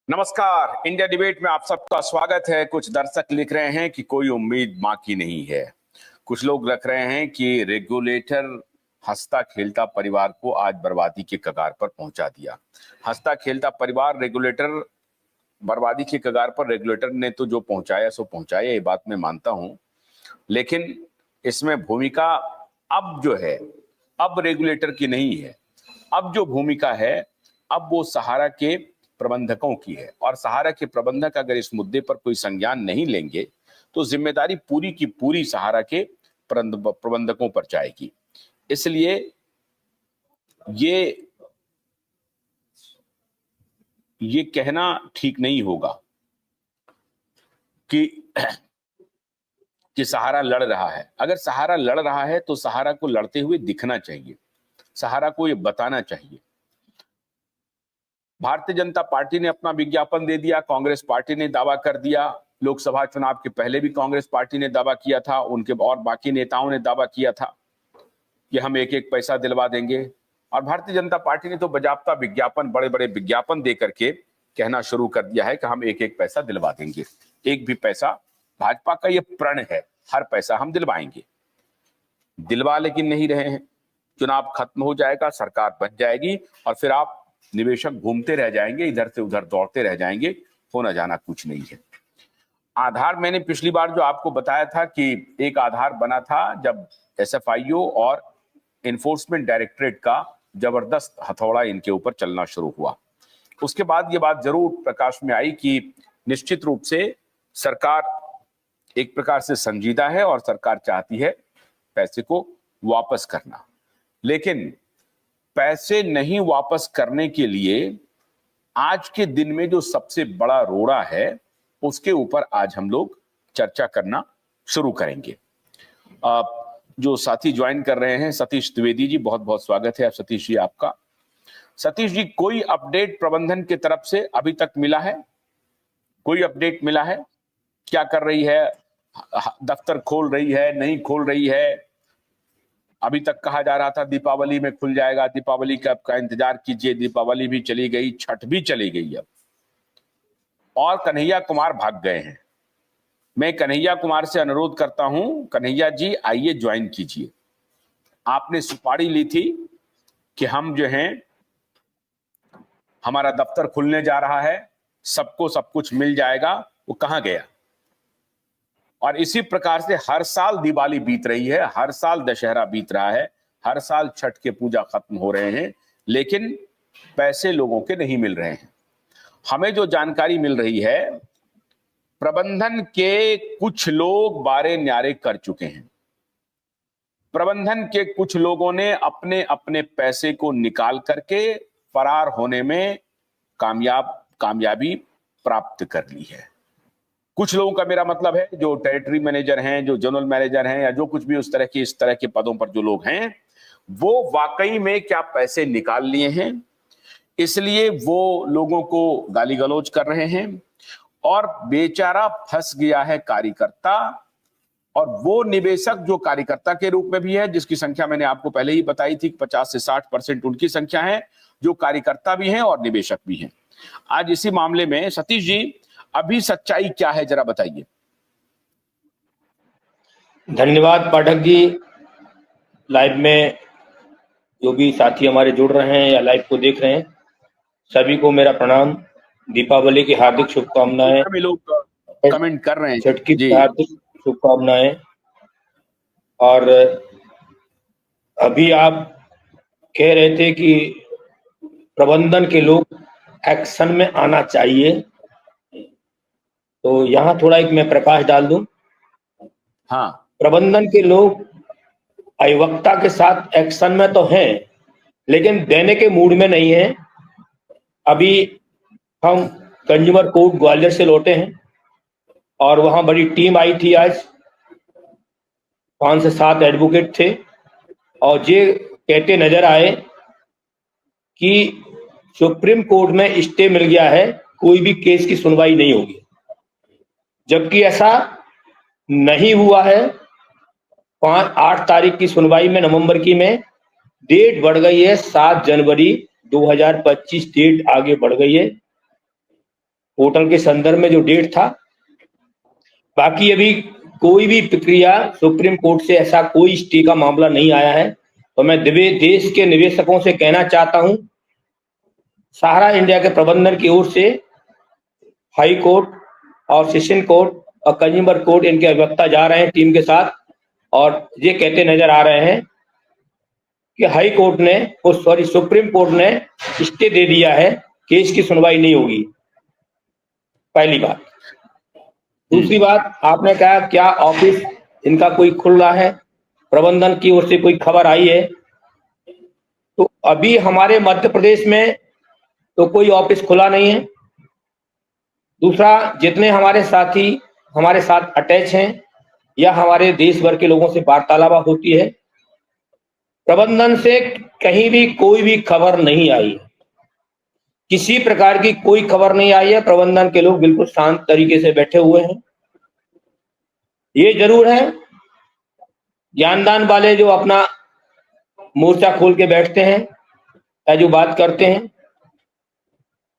नमस्कार। India debate में आप सबका स्वागत है। कुछ दर्शक लिख रहे हैं कि कोई उम्मीद बाकी नहीं है। कुछ लोग रख रहे हैं कि रेगुलेटर हंसता खेलता परिवार को आज बर्बादी के कगार पर पहुंचा दिया। हंसता खेलता परिवार रेगुलेटर बर्बादी के कगार पर रेगुलेटर ने तो जो पहुंचाया सो पहुंचाया, ये बात मैं मानता हूं, लेकिन इसमें भूमिका अब जो है अब रेगुलेटर की नहीं है। अब जो भूमिका है अब वो सहारा के प्रबंधकों की है, और सहारा के प्रबंधक अगर इस मुद्दे पर कोई संज्ञान नहीं लेंगे तो जिम्मेदारी पूरी की पूरी सहारा के प्रबंधकों पर जाएगी। इसलिए ये कहना ठीक नहीं होगा कि सहारा लड़ रहा है। अगर सहारा लड़ रहा है तो सहारा को लड़ते हुए दिखना चाहिए, सहारा को ये बताना चाहिए। भारतीय जनता पार्टी ने अपना विज्ञापन दे दिया, कांग्रेस पार्टी ने दावा कर दिया, लोकसभा चुनाव के पहले भी कांग्रेस पार्टी ने दावा किया था, उनके और बाकी नेताओं ने दावा किया था कि हम एक एक पैसा दिलवा देंगे। और भारतीय जनता पार्टी ने तो बजाबता विज्ञापन, बड़े बड़े विज्ञापन दे करके कहना शुरू कर दिया है कि हम एक एक पैसा दिलवा देंगे। एक भी पैसा, भाजपा का ये प्रण है, हर पैसा हम दिलवाएंगे। दिलवा लेकिन नहीं रहे हैं। चुनाव खत्म हो जाएगा, सरकार बन जाएगी और फिर आप निवेशक घूमते रह जाएंगे, इधर से उधर दौड़ते रह जाएंगे, होना जाना कुछ नहीं है। आधार, मैंने पिछली बार जो आपको बताया था कि एक आधार बना था जब एसएफआईओ और एनफोर्समेंट डायरेक्टरेट का जबरदस्त हथौड़ा इनके ऊपर चलना शुरू हुआ। उसके बाद ये बात जरूर प्रकाश में आई कि निश्चित रूप से सरकार एक प्रकार से संजीदा है और सरकार चाहती है पैसे को वापस करना, लेकिन पैसे नहीं वापस करने के लिए आज के दिन में जो सबसे बड़ा रोड़ा है उसके ऊपर आज हम लोग चर्चा करना शुरू करेंगे। जो साथी ज्वाइन कर रहे हैं, सतीश द्विवेदी जी, बहुत बहुत स्वागत है सतीश जी आपका। सतीश जी, कोई अपडेट प्रबंधन की तरफ से अभी तक मिला है? कोई अपडेट मिला है? क्या कर रही है? दफ्तर खोल रही है, नहीं खोल रही है? अभी तक कहा जा रहा था दीपावली में खुल जाएगा, दीपावली का इंतजार कीजिए। दीपावली भी चली गई, छठ भी चली गई अब, और कन्हैया कुमार भाग गए हैं। मैं कन्हैया कुमार से अनुरोध करता हूं, कन्हैया जी आइए ज्वाइन कीजिए। आपने सुपारी ली थी कि हम जो हैं, हमारा दफ्तर खुलने जा रहा है, सबको सब कुछ मिल जाएगा, वो कहां गया? और इसी प्रकार से हर साल दिवाली बीत रही है, हर साल दशहरा बीत रहा है, हर साल छठ के पूजा खत्म हो रहे हैं, लेकिन पैसे लोगों के नहीं मिल रहे हैं। हमें जो जानकारी मिल रही है, प्रबंधन के कुछ लोग बारे न्यारे कर चुके हैं। प्रबंधन के कुछ लोगों ने अपने अपने पैसे को निकाल करके फरार होने में कामयाबी प्राप्त कर ली है। कुछ लोगों का मेरा मतलब है जो टेरिटरी मैनेजर हैं, जो जनरल मैनेजर हैं, या जो कुछ भी इस तरह के पदों पर जो लोग हैं, वो वाकई में क्या पैसे निकाल लिए हैं, इसलिए वो लोगों को गाली गलौज कर रहे हैं। और बेचारा फंस गया है कार्यकर्ता, और वो निवेशक जो कार्यकर्ता के रूप में भी है, जिसकी संख्या मैंने आपको पहले ही बताई थी, 50 से 60% उनकी संख्या है, जो कार्यकर्ता भी हैं और निवेशक भी हैं। आज इसी मामले में सतीश जी, अभी सच्चाई क्या है, जरा बताइए। धन्यवाद पाठक जी। लाइव में जो भी साथी हमारे जुड़ रहे हैं या लाइव को देख रहे हैं, सभी को मेरा प्रणाम। दीपावली की हार्दिक शुभकामनाएं। लोग कमेंट कर रहे हैं, छठ की हार्दिक शुभकामनाएं। और अभी आप कह रहे थे कि प्रबंधन के लोग एक्शन में आना चाहिए, तो यहाँ थोड़ा एक मैं प्रकाश डाल दूं। हाँ, प्रबंधन के लोग अवक्ता के साथ एक्शन में तो हैं, लेकिन देने के मूड में नहीं है। अभी हम कंज्यूमर कोर्ट ग्वालियर से लौटे हैं और वहां बड़ी टीम आई थी। आज 5 से 7 एडवोकेट थे और ये कहते नजर आए कि सुप्रीम कोर्ट में स्टे मिल गया है, कोई भी केस की सुनवाई नहीं होगी, जबकि ऐसा नहीं हुआ है। 8 तारीख की सुनवाई में, नवंबर की में डेट बढ़ गई है, 7 जनवरी 2025 डेट आगे बढ़ गई है। होटल के संदर्भ में जो डेट था। बाकी अभी कोई भी प्रक्रिया सुप्रीम कोर्ट से ऐसा कोई स्टे का मामला नहीं आया है। तो मैं देश के निवेशकों से कहना चाहता हूं, सहारा इंडिया के प्रबंधन की ओर से हाई कोर्ट और सेशन कोर्ट और कंज्यूमर कोर्ट इनके अधिवक्ता जा रहे हैं टीम के साथ, और ये कहते नजर आ रहे हैं कि हाई कोर्ट ने सुप्रीम कोर्ट ने स्टे दे दिया है, केस की सुनवाई नहीं होगी। पहली बात। दूसरी बात, आपने कहा क्या ऑफिस इनका कोई खुल रहा है, प्रबंधन की ओर से कोई खबर आई है? तो अभी हमारे मध्य प्रदेश में तो कोई ऑफिस खुला नहीं है। दूसरा, जितने हमारे साथी हमारे साथ अटैच हैं या हमारे देश भर के लोगों से वार्तालाप होती है, प्रबंधन से कहीं भी कोई भी खबर नहीं आई है, किसी प्रकार की कोई खबर नहीं आई है। प्रबंधन के लोग बिल्कुल शांत तरीके से बैठे हुए हैं। ये जरूर है, ज्ञानदान वाले जो अपना मोर्चा खोल के बैठते हैं या जो बात करते हैं,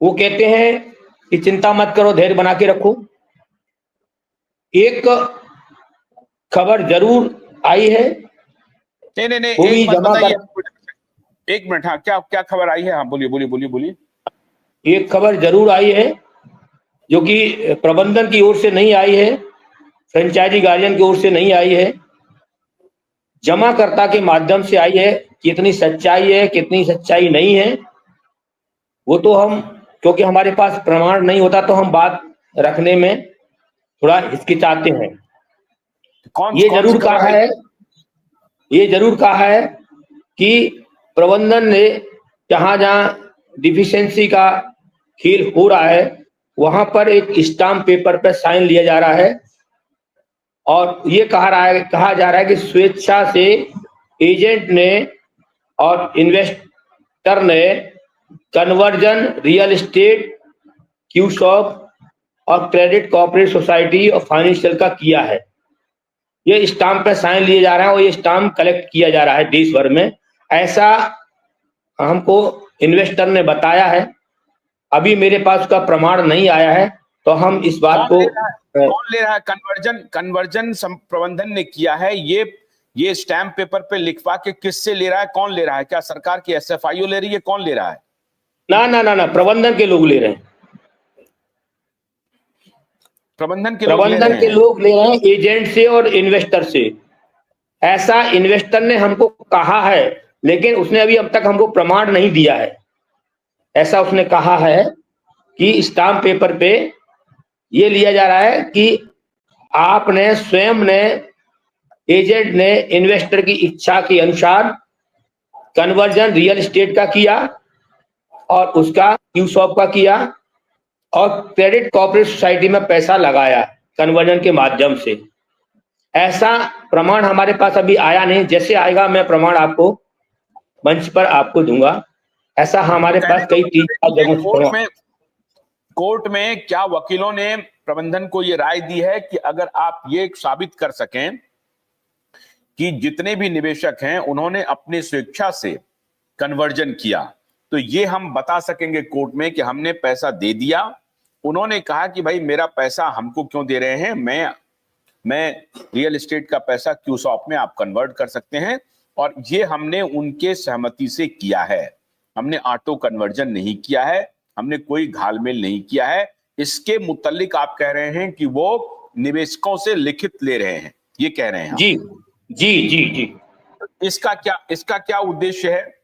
वो कहते हैं कि चिंता मत करो, धैर्य बना के रखो। एक खबर जरूर आई है, नहीं, वो भी एक बात जमा बताइए, कर। एक मिनट। हाँ, क्या क्या खबर आई है? हाँ, बोलिए। एक खबर जरूर आई है जो कि प्रबंधन की ओर से नहीं आई है, फ्रेंचाइजी गार्जियन की ओर से नहीं आई है, जमाकर्ता के माध्यम से आई है। कितनी सच्चाई है कितनी सच्चाई नहीं है वो तो हम, क्योंकि हमारे पास प्रमाण नहीं होता तो हम बात रखने में थोड़ा हिचकिचाते हैं। ये जरूर कहा है कि प्रबंधन ने जहां डिफिशियंसी का खेल हो रहा है वहां पर एक स्टाम्प पेपर पर साइन लिया जा रहा है, और ये कहा जा रहा है कि स्वेच्छा से एजेंट ने और इन्वेस्टर ने कन्वर्जन रियल एस्टेट, क्यूशॉप और क्रेडिट कोऑपरेटिव सोसाइटी और फाइनेंशियल का किया है। ये स्टाम्प पे साइन लिए जा रहे हैं और ये स्टाम्प कलेक्ट किया जा रहा है देश भर में, ऐसा हमको इन्वेस्टर ने बताया है। अभी मेरे पास उसका प्रमाण नहीं आया है, तो हम इस बात को कौन ले रहा है? कन्वर्जन प्रबंधन ने किया है। ये स्टैम्प पेपर पे लिखवा के किससे ले रहा है? कौन ले रहा है? क्या सरकार की एसएफआईओ ले रही है? कौन ले रहा है? ना, प्रबंधन के लोग ले रहे हैं। प्रबंधन के लोग ले रहे हैं, एजेंट से और इन्वेस्टर से। ऐसा इन्वेस्टर ने हमको कहा है, लेकिन उसने अभी अब तक हमको प्रमाण नहीं दिया है। ऐसा उसने कहा है कि स्टाम्प पेपर पे ये लिया जा रहा है कि आपने स्वयं ने, एजेंट ने इन्वेस्टर की इच्छा के अनुसार कन्वर्जन रियल एस्टेट का किया और उसका क्यूशॉप का किया और क्रेडिट कोऑपरेटिव सोसाइटी में पैसा लगाया कन्वर्जन के माध्यम से। ऐसा प्रमाण हमारे पास अभी आया नहीं, जैसे आएगा मैं प्रमाण आपको मंच पर आपको दूंगा। ऐसा हमारे पास कई 3-4 जगहों से। कोर्ट में क्या वकीलों ने प्रबंधन को यह राय दी है कि अगर आप ये साबित कर सकें कि जितने भी निवेशक हैं उन्होंने अपनी स्वेच्छा से कन्वर्जन किया, तो ये हम बता सकेंगे कोर्ट में कि हमने पैसा दे दिया। उन्होंने कहा कि भाई मेरा पैसा हमको क्यों दे रहे हैं, मैं रियल एस्टेट का पैसा क्यूशॉप में आप कन्वर्ट कर सकते हैं, और ये हमने उनके सहमति से किया है। हमने ऑटो कन्वर्जन नहीं किया है, हमने कोई घालमेल नहीं किया है। इसके मुतालिक आप कह रहे हैं कि वो निवेशकों से लिखित ले रहे हैं, ये कह रहे हैं? जी। इसका क्या उद्देश्य है?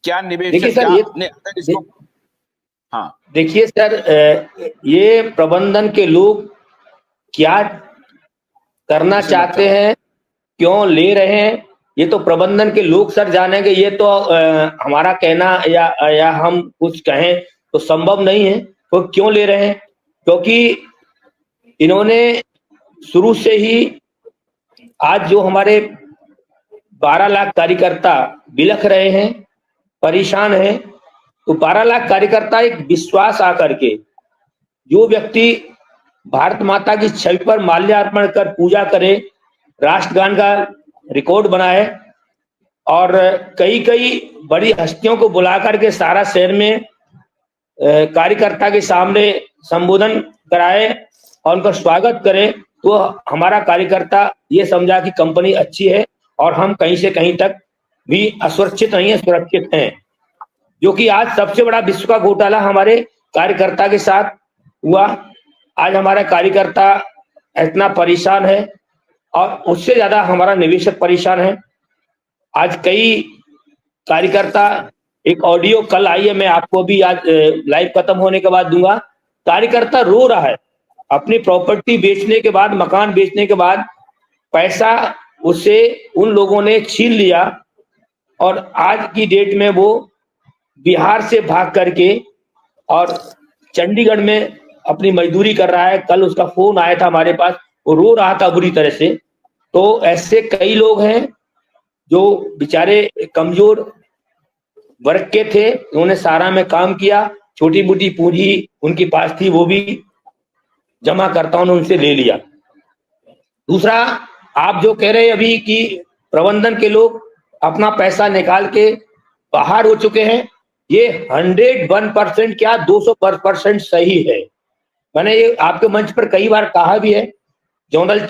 क्या निवेशक देखिए सर, ये प्रबंधन के लोग क्या करना चाहते हैं, क्यों ले रहे हैं, ये तो प्रबंधन के लोग सर जानेंगे। ये तो हमारा कहना या हम कुछ कहें तो संभव नहीं है। तो क्यों ले रहे हैं? क्योंकि इन्होंने शुरू से ही, आज जो हमारे 12 लाख कार्यकर्ता बिलख रहे हैं, परेशान हैं, तो 12 लाख कार्यकर्ता एक विश्वास आकर के, जो व्यक्ति भारत माता की छवि पर माल्यार्पण कर पूजा करे, राष्ट्रगान का रिकॉर्ड बनाए और कई बड़ी हस्तियों को बुला करके सारा शहर में कार्यकर्ता के सामने संबोधन कराए और उनका स्वागत करें, तो हमारा कार्यकर्ता ये समझा कि कंपनी अच्छी है और हम कहीं से कहीं तक भी असुरक्षित नहीं है, सुरक्षित हैं। जो कि आज सबसे बड़ा विश्व का घोटाला हमारे कार्यकर्ता के साथ हुआ। आज हमारा कार्यकर्ता इतना परेशान है और उससे ज्यादा हमारा निवेशक परेशान है। आज कई कार्यकर्ता, एक ऑडियो कल आई है, मैं आपको भी आज लाइव खत्म होने के बाद दूंगा। कार्यकर्ता रो रहा है, अपनी प्रॉपर्टी बेचने के बाद, मकान बेचने के बाद पैसा उससे उन लोगों ने छीन लिया और आज की डेट में वो बिहार से भाग करके और चंडीगढ़ में अपनी मजदूरी कर रहा है। कल उसका फोन आया था हमारे पास, वो रो रहा था बुरी तरह से। तो ऐसे कई लोग हैं जो बेचारे कमजोर वर्ग के थे, उन्होंने सारा में काम किया, छोटी मोटी पूंजी उनके पास थी वो भी जमाकर्ताओं ने उनसे ले लिया। दूसरा, आप जो कह रहे हैं अभी कि प्रबंधन के लोग अपना पैसा निकाल के बाहर हो चुके हैं, ये 101% क्या 200% सही है। मैंने ये आपके मंच पर कई बार कहा भी है। जोनल